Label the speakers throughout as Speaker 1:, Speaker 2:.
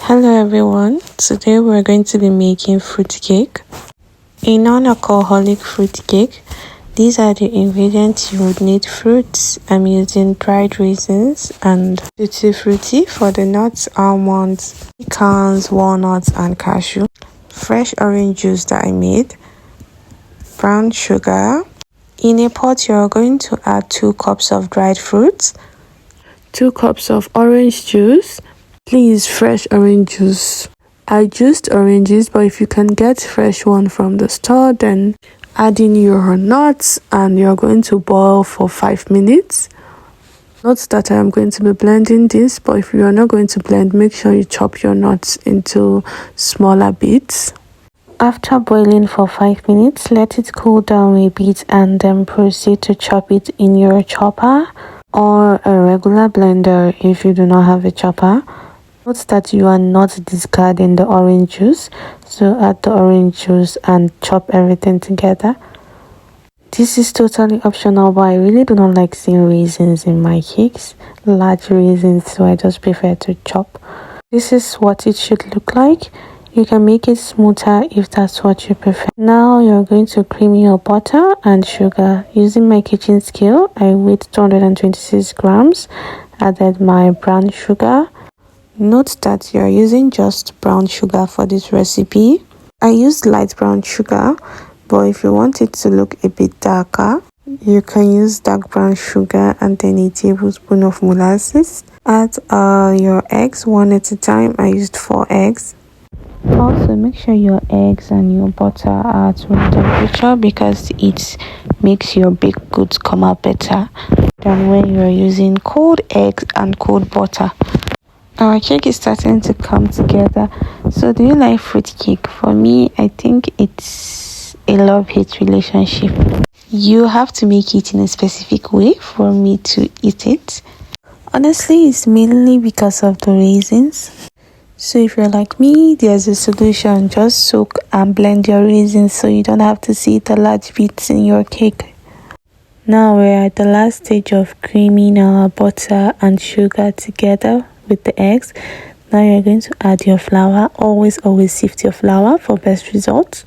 Speaker 1: Hello everyone, today we're going to be making fruitcake, a non-alcoholic fruitcake. These are the ingredients you would need. Fruits, I'm using dried raisins and tutti frutti for the nuts, almonds, pecans, walnuts and cashew, fresh orange juice that I made, brown sugar. In a pot you're going to add 2 cups of dried fruits, 2 cups of orange juice. Please, fresh orange juice. I juiced oranges, but if you can get fresh one from the store, then add in your nuts and you're going to boil for 5 minutes. Note that I am going to be blending this, but if you are not going to blend, make sure you chop your nuts into smaller bits. After boiling for 5 minutes, let it cool down a bit and then proceed to chop it in your chopper or a regular blender if you do not have a chopper. Note that you are not discarding the orange juice, so add the orange juice and chop everything together. This is totally optional, but I really do not like seeing raisins in my cakes, large raisins, so I just prefer to chop. This is what it should look like. You can make it smoother if that's what you prefer. Now you're going to cream your butter and sugar. Using my kitchen scale, I weighed 226 grams, added my brown sugar. Note that you're using just brown sugar for this recipe. I used light brown sugar, but if you want it to look a bit darker, you can use dark brown sugar and then a tablespoon of molasses. Add your eggs one at a time. I used 4 eggs. Also, make sure your eggs and your butter are at room temperature because it makes your baked goods come out better than when you're using cold eggs and cold butter. Our cake is starting to come together. So do you like fruitcake? For me, I think it's a love-hate relationship. You have to make it in a specific way for me to eat it. Honestly, it's mainly because of the raisins. So if you're like me, there's a solution. Just soak and blend your raisins so you don't have to see the large bits in your cake. Now we're at the last stage of creaming our butter and sugar together with the eggs. Now you're going to add your flour. Always sift your flour for best results.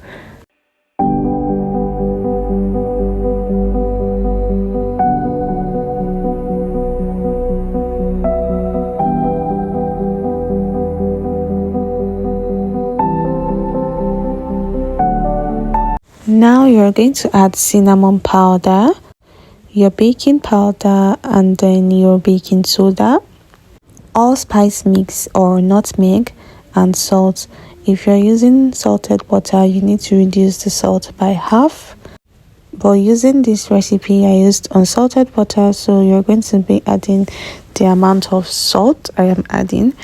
Speaker 1: Now you're going to add cinnamon powder, your baking powder, and then your baking soda, allspice mix or nutmeg, and salt. If you're using salted butter, you need to reduce the salt by half. But using this recipe, I used unsalted butter, so you're going to be adding the amount of salt I am adding.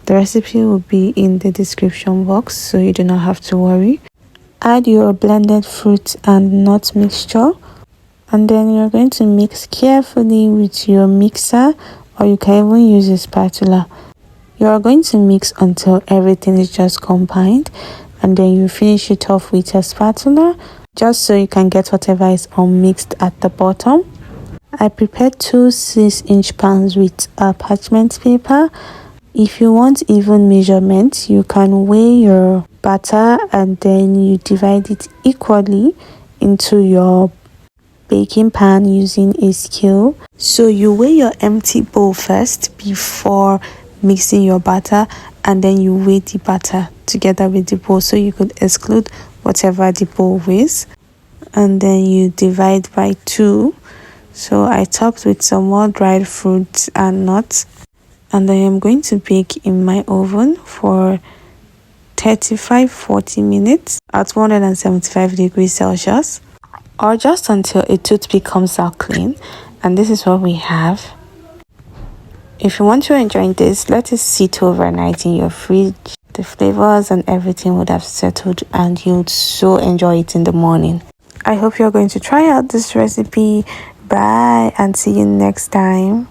Speaker 1: The recipe will be in the description box, so you do not have to worry. Add your blended fruit and nut mixture, and then you're going to mix carefully with your mixer, or you can even use a spatula. You're going to mix until everything is just combined, and then you finish it off with a spatula just so you can get whatever is unmixed at the bottom. I prepared 2 6-inch pans with parchment paper. If you want even measurements, you can weigh your batter and then you divide it equally into your baking pan using a scale. So you weigh your empty bowl first before mixing your batter, and then you weigh the batter together with the bowl so you could exclude whatever the bowl weighs, and then you divide by 2. So I topped with some more dried fruits and nuts, and I am going to bake in my oven for 35-40 minutes at 175 degrees Celsius, or just until a toothpick comes out clean. And this is what we have. If you want to enjoy this, let it sit overnight in your fridge. The flavors and everything would have settled and you would so enjoy it in the morning. I hope you're going to try out this recipe. Bye and see you next time.